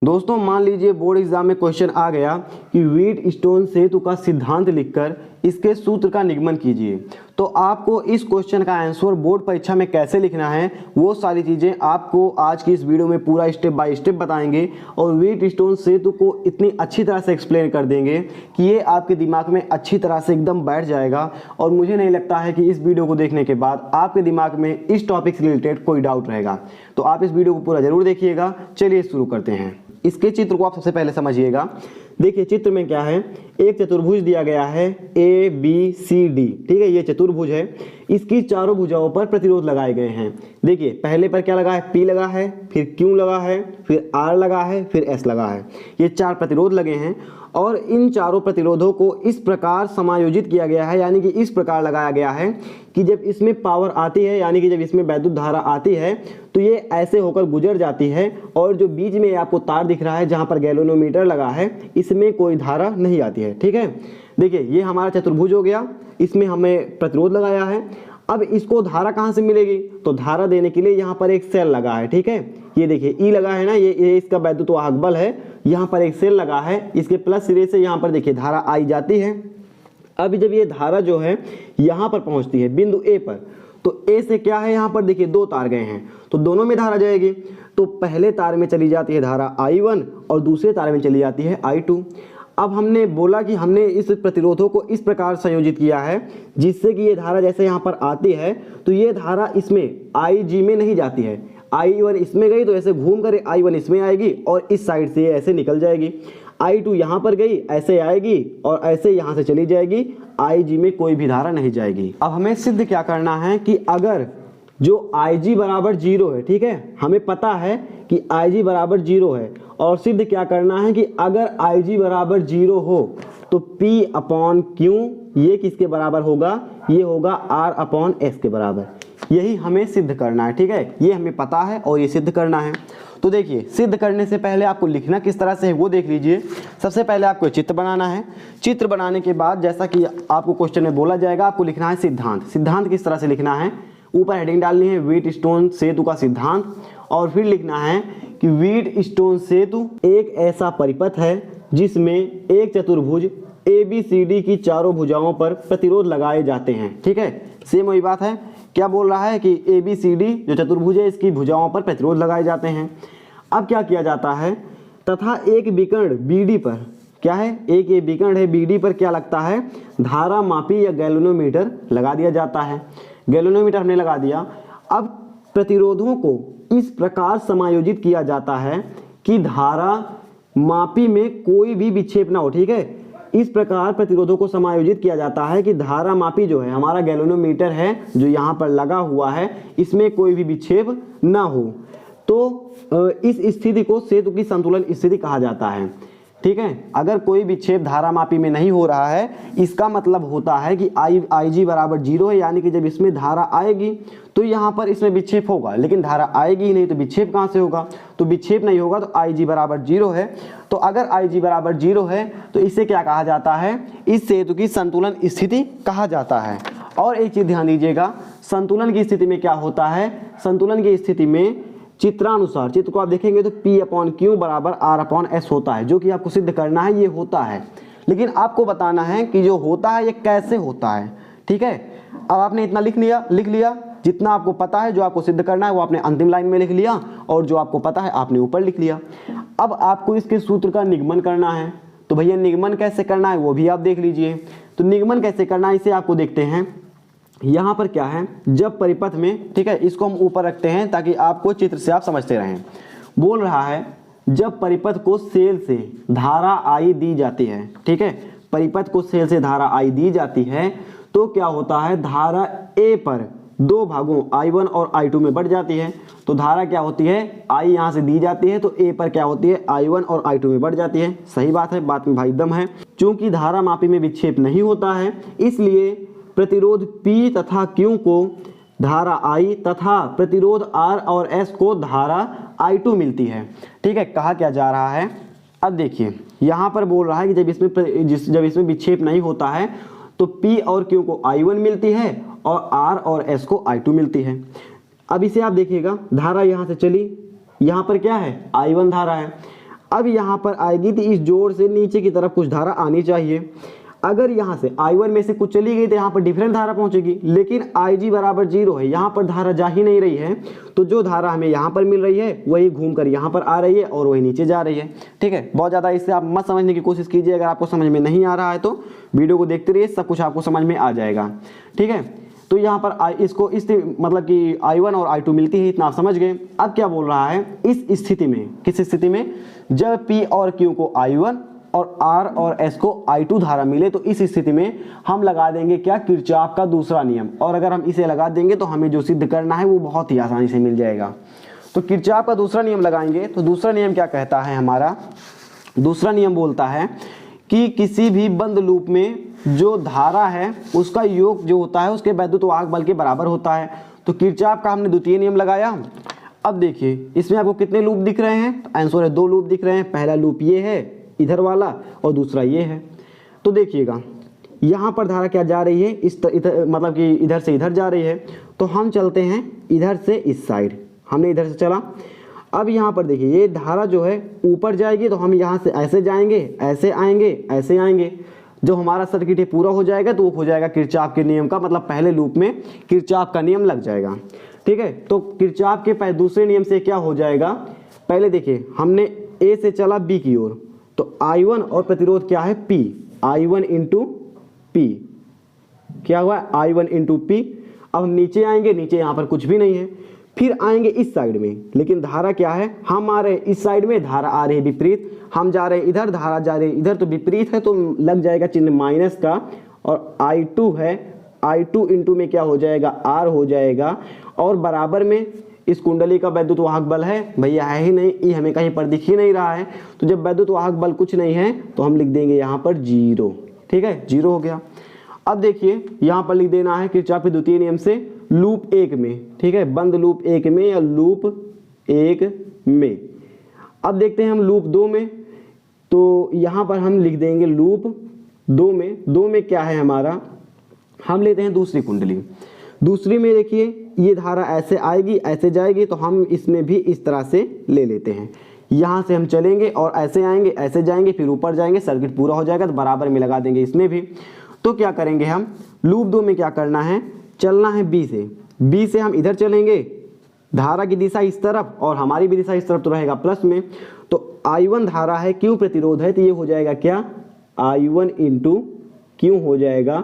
दोस्तों मान लीजिए बोर्ड एग्जाम में क्वेश्चन आ गया कि व्हीटस्टोन सेतु का सिद्धांत लिखकर इसके सूत्र का निगमन कीजिए। तो आपको इस क्वेश्चन का आंसर बोर्ड परीक्षा में कैसे लिखना है वो सारी चीज़ें आपको आज की इस वीडियो में पूरा स्टेप बाय स्टेप बताएंगे और व्हीटस्टोन सेतु को इतनी अच्छी तरह से एक्सप्लेन कर देंगे कि ये आपके दिमाग में अच्छी तरह से एकदम बैठ जाएगा। और मुझे नहीं लगता है कि इस वीडियो को देखने के बाद आपके दिमाग में इस टॉपिक से रिलेटेड कोई डाउट रहेगा। तो आप इस वीडियो को पूरा जरूर देखिएगा। चलिए शुरू करते हैं। इसके चित्र को आप सबसे पहले समझिएगा। देखिए चित्र में क्या है, एक चतुर्भुज दिया गया है ए बी सी डी, ठीक है, ये चतुर्भुज है। इसकी चारों भुजाओं पर प्रतिरोध लगाए गए हैं। देखिए पहले पर क्या लगा है, पी लगा है, फिर क्यू लगा है, फिर आर लगा है, फिर एस लगा है। ये चार प्रतिरोध लगे हैं और इन चारों प्रतिरोधों को इस प्रकार समायोजित किया गया है, यानी कि इस प्रकार लगाया गया है कि जब इसमें पावर आती है, यानी कि जब इसमें वैद्युत धारा आती है तो ये ऐसे होकर गुजर जाती है और जो बीच में आपको तार दिख रहा है जहां पर गैल्वेनोमीटर लगा है इसमें कोई धारा नहीं आती है। ठीक है, देखिए ये हमारा चतुर्भुज हो गया, इसमें हमें प्रतिरोध लगाया है। अब इसको धारा कहां से मिलेगी, तो धारा देने के लिए यहाँ पर एक सेल लगा है। ठीक है, ये देखिए ई लगा है ना, ये इसका वैद्युत वाहक बल है। यहाँ पर एक सेल लगा है, इसके प्लस सिरे से यहाँ पर देखिए धारा आई जाती है। अब जब ये धारा जो है यहाँ पर पहुंचती है बिंदु ए पर, तो ए से क्या है, यहाँ पर देखिए दो तार गए हैं तो दोनों में धारा जाएगी। तो पहले तार में चली जाती है धारा I1 और दूसरे तार में चली जाती है I2। अब हमने बोला कि हमने इस प्रतिरोधों को इस प्रकार संयोजित किया है जिससे कि ये धारा जैसे यहाँ पर आती है तो ये धारा इसमें IG में नहीं जाती है, I1 इसमें गई तो ऐसे घूम कर I1 इसमें आएगी और इस साइड से ऐसे निकल जाएगी। I2 यहाँ पर गई, ऐसे आएगी और ऐसे यहाँ से चली जाएगी, IG में कोई भी धारा नहीं जाएगी। अब हमें सिद्ध क्या करना है कि अगर जो IG बराबर 0 है, ठीक है, हमें पता है कि IG बराबर 0 है और सिद्ध क्या करना है कि अगर IG बराबर 0 हो तो P अपॉन Q ये किसके बराबर होगा, ये होगा R अपॉन S के बराबर। यही हमें सिद्ध करना है। ठीक है, ये हमें पता है और ये सिद्ध करना है। तो देखिए सिद्ध करने से पहले आपको लिखना किस तरह से है वो देख लीजिए। सबसे पहले आपको चित्र बनाना है। चित्र बनाने के बाद जैसा कि आपको क्वेश्चन में बोला जाएगा आपको लिखना है सिद्धांत। सिद्धांत किस तरह से लिखना है, ऊपर हेडिंग डालनी है व्हीटस्टोन सेतु का सिद्धांत और फिर लिखना है कि व्हीटस्टोन सेतु एक ऐसा परिपथ है जिसमें एक चतुर्भुज ABCD की चारों भुजाओं पर प्रतिरोध लगाए जाते हैं। ठीक है, सेम वही बात है। क्या बोल रहा है कि ABCD जो चतुर्भुज है इसकी भुजाओं पर प्रतिरोध लगाए जाते हैं। अब क्या किया जाता है, तथा एक विकर्ण BD पर क्या है, एक ये विकर्ण है BD पर क्या लगता है, धारा मापी या गैल्वेनोमीटर लगा दिया जाता है। गैल्वेनोमीटर हमने लगा दिया। अब प्रतिरोधों को इस प्रकार समायोजित किया जाता है कि धारा मापी में कोई भी विक्षेप ना हो। ठीक है, इस प्रकार प्रतिरोधों को समायोजित किया जाता है कि धारा मापी जो है हमारा गैल्वेनोमीटर है जो यहाँ पर लगा हुआ है इसमें कोई भी विक्षेप ना हो। तो इस स्थिति को सेतु की संतुलन स्थिति कहा जाता है। ठीक है, अगर कोई विक्षेप धारा मापी में नहीं हो रहा है इसका मतलब होता है कि IG बराबर 0 है, यानी कि जब इसमें धारा आएगी तो यहाँ पर इसमें विक्षेप होगा, लेकिन धारा आएगी ही नहीं तो विक्षेप कहाँ से होगा, तो विक्षेप नहीं होगा तो IG बराबर 0 है। तो अगर IG बराबर 0 है तो इसे क्या कहा जाता है, इस सेतु की संतुलन स्थिति कहा जाता है। और एक चीज ध्यान दीजिएगा, संतुलन की स्थिति में क्या होता है, संतुलन की स्थिति में चित्रानुसार, चित्र को आप देखेंगे तो P अपॉन Q बराबर R अपॉन S होता है, जो कि आपको सिद्ध करना है ये होता है। लेकिन आपको बताना है कि जो होता है ये कैसे होता है। ठीक है, अब आपने इतना लिख लिया जितना आपको पता है, जो आपको सिद्ध करना है वो आपने अंतिम लाइन में लिख लिया और जो आपको पता है आपने ऊपर लिख लिया। अब आपको इसके सूत्र का निगमन करना है। तो भैया निगमन कैसे करना है वो भी आप देख लीजिए। तो निगमन कैसे करना है इसे आपको देखते हैं। यहाँ पर क्या है, जब परिपथ में, ठीक है, इसको हम ऊपर रखते हैं ताकि आपको चित्र से आप समझते रहें। बोल रहा है जब परिपथ को सेल से धारा I दी जाती है, ठीक है, परिपथ को सेल से धारा I दी जाती है तो क्या होता है, धारा A पर दो भागों I1 और I2 में बढ़ जाती है। तो धारा क्या होती है, I यहाँ से दी जाती है तो A पर क्या होती है, I1 और I2 में बढ़ जाती है। सही बात है, बात में भाई दम है। चूंकि धारा मापी में विक्षेप नहीं होता है इसलिए प्रतिरोध P तथा Q को धारा I तथा प्रतिरोध R और S को धारा I2 मिलती है। ठीक है, कहा क्या जा रहा है, अब देखिए यहाँ पर बोल रहा है कि जब इसमें विक्षेप नहीं होता है तो P और Q को I1 मिलती है और R और S को I2 मिलती है। अब इसे आप देखिएगा, धारा यहाँ से चली, यहाँ पर क्या है I1 धारा है। अब यहाँ पर आएगी तो इस जोड़ से नीचे की तरफ कुछ धारा आनी चाहिए। अगर यहाँ से I1 में से कुछ चली गई तो यहाँ पर डिफरेंट धारा पहुंचेगी, लेकिन IG बराबर 0 है, यहाँ पर धारा जा ही नहीं रही है, तो जो धारा हमें यहाँ पर मिल रही है वही घूमकर यहाँ पर आ रही है और वही नीचे जा रही है। ठीक है, बहुत ज़्यादा इससे आप मत समझने की कोशिश कीजिए। अगर आपको समझ में नहीं आ रहा है तो वीडियो को देखते रहिए, सब कुछ आपको समझ में आ जाएगा। ठीक है, तो यहाँ पर इसको इस मतलब कि I1 और I2 मिलती है, इतना आप समझ गए। अब क्या बोल रहा है, इस स्थिति में, किस स्थिति में, जब P और Q को I1 और R और S को I2 धारा मिले, तो इस स्थिति में हम लगा देंगे क्या, किरचॉफ का दूसरा नियम। और अगर हम इसे लगा देंगे तो हमें जो सिद्ध करना है वो बहुत ही आसानी से मिल जाएगा। तो किरचॉफ का दूसरा नियम लगाएंगे, तो दूसरा नियम क्या कहता है हमारा, दूसरा नियम बोलता है कि किसी भी बंद लूप में जो धारा है उसका योग जो होता है उसके वैद्युत वाहक बल के बराबर होता है। तो किरचॉफ का हमने द्वितीय नियम लगाया। अब देखिए इसमें आपको कितने लूप दिख रहे हैं, आंसर है 2 लूप दिख रहे हैं। पहला लूप ये है इधर वाला और दूसरा ये है। तो देखिएगा यहाँ पर धारा क्या जा रही है, इधर मतलब कि इधर से इधर जा रही है। तो हम चलते हैं इधर से इस साइड, हमने इधर से चला। अब यहाँ पर देखिए ये धारा जो है ऊपर जाएगी, तो हम यहाँ से ऐसे जाएंगे, ऐसे आएंगे, ऐसे आएंगे। जो हमारा सर्किट ये पूरा हो जाएगा तो वो हो जाएगा किरचॉफ के नियम का, मतलब पहले लूप में किरचॉफ का नियम लग जाएगा। ठीक है, तो किरचॉफ के दूसरे नियम से क्या हो जाएगा, पहले देखिए हमने ए से चला बी की ओर, तो I1 और प्रतिरोध क्या है P, I1 इंटू P, क्या हुआ I1 इंटू P। अब हम नीचे आएंगे, नीचे यहाँ पर कुछ भी नहीं है, फिर आएंगे इस साइड में, लेकिन धारा क्या है, हम आ रहे हैं इस साइड में, धारा आ रही है विपरीत, हम जा रहे हैं इधर, धारा जा रही है इधर, तो विपरीत है तो लग जाएगा चिन्ह माइनस का। और I2 है, I2 इंटू में क्या हो जाएगा, R हो जाएगा। और बराबर में इस कुंडली का वैद्युत वाहक बल है भैया, है ही नहीं, ये हमें कहीं पर दिख ही नहीं रहा है। तो जब वैद्युत वाहक बल कुछ नहीं है तो हम लिख देंगे यहाँ पर 0। ठीक है, 0 हो गया। अब देखिए यहाँ पर लिख देना है किरचॉफ के द्वितीय नियम से लूप 1 में। ठीक है, बंद लूप 1 में या लूप 1 में। अब देखते हैं हम लूप 2 में, तो यहाँ पर हम लिख देंगे लूप 2 में। 2 में क्या है हमारा, हम लेते हैं दूसरी कुंडली। दूसरी में देखिए ये धारा ऐसे आएगी, ऐसे जाएगी, तो हम इसमें भी इस तरह से ले लेते हैं। यहाँ से हम चलेंगे और ऐसे आएंगे, ऐसे जाएंगे, फिर ऊपर जाएंगे, सर्किट पूरा हो जाएगा, तो बराबर में लगा देंगे इसमें भी। तो क्या करेंगे हम, लूप 2 में क्या करना है, चलना है बी से। बी से हम इधर चलेंगे, धारा की दिशा इस तरफ और हमारी भी दिशा इस तरफ, तो रहेगा प्लस में। तो I1 धारा है, Q प्रतिरोध है, तो ये हो जाएगा क्या, I1 इंटू Q हो जाएगा।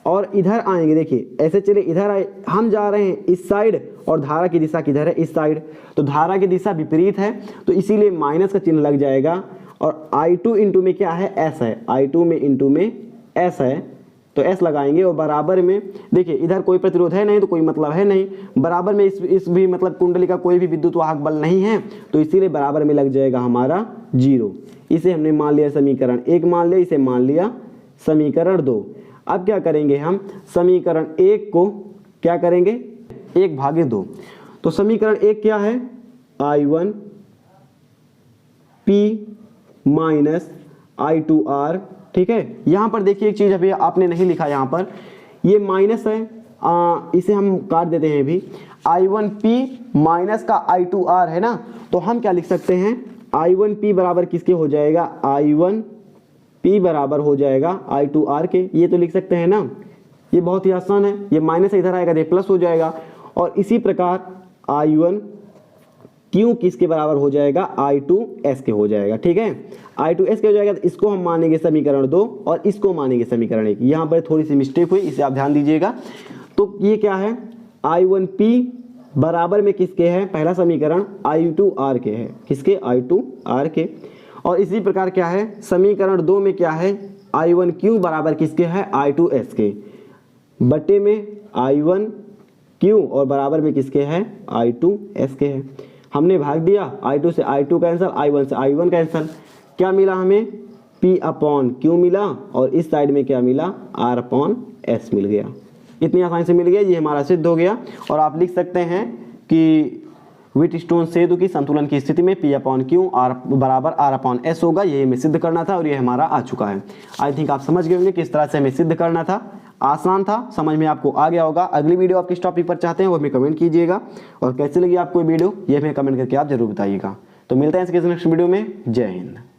और इधर आएंगे, देखिए ऐसे चले, इधर आए, हम जा रहे हैं इस साइड और धारा की दिशा किधर है, इस साइड, तो धारा की दिशा विपरीत है, तो इसीलिए माइनस का चिन्ह लग जाएगा। और I2 इंटू में क्या है, S है, I2 में इंटू में S है, तो S लगाएंगे। और बराबर में देखिए इधर कोई प्रतिरोध है नहीं, तो कोई मतलब है नहीं, बराबर में इस भी मतलब कुंडली का कोई भी विद्युत वाहक बल नहीं है, तो इसीलिए बराबर में लग जाएगा हमारा 0। इसे हमने मान लिया समीकरण 1 मान लिया, इसे मान लिया समीकरण 2। अब क्या करेंगे हम, समीकरण 1 को क्या करेंगे, 1/2। तो समीकरण 1 क्या है, I1 P माइनस I2R। ठीक है, यहाँ पर देखिए एक चीज़ अभी आपने नहीं लिखा, यहाँ पर ये माइनस है, इसे हम काट देते हैं अभी। I1P माइनस का I2R है ना, तो हम क्या लिख सकते हैं, I1P बराबर किसके हो जाएगा, I1P बराबर हो जाएगा I2R के। ये तो लिख सकते हैं ना, ये बहुत ही आसान है, ये माइनस इधर आएगा तो प्लस हो जाएगा। और इसी प्रकार I1Q किसके बराबर हो जाएगा, I2S के हो जाएगा। ठीक है, I2S के हो जाएगा, तो इसको हम मानेंगे समीकरण 2 और इसको मानेंगे समीकरण 1। यहाँ पर थोड़ी सी मिस्टेक हुई, इसे आप ध्यान दीजिएगा। तो ये क्या है, I1P बराबर में किसके है, पहला समीकरण I2R के है, किसके, I2R के। और इसी प्रकार क्या है, समीकरण 2 में क्या है, I1Q बराबर किसके है, I2S के, बटे में I1Q और बराबर में किसके है, I2S के है। हमने भाग दिया, I2 से I2 कैंसिल, I1 से I1 कैंसिल, क्या मिला हमें, P/Q मिला, और इस साइड में क्या मिला, R/S मिल गया। इतनी आसानी से मिल गया, ये हमारा सिद्ध हो गया। और आप लिख सकते हैं कि व्हीटस्टोन सेतु की संतुलन की स्थिति में P/Q बराबर R/S होगा। ये हमें सिद्ध करना था और ये हमारा आ चुका है। आई थिंक आप समझ गए होंगे किस तरह से हमें सिद्ध करना था। आसान था, समझ में आपको आ गया होगा। अगली वीडियो आप किस टॉपिक पर चाहते हैं वो हमें कमेंट कीजिएगा, और कैसे लगी आपको वीडियो ये हमें कमेंट करके आप जरूर बताइएगा। तो मिलते हैं इसके नेक्स्ट वीडियो में। जय हिंद।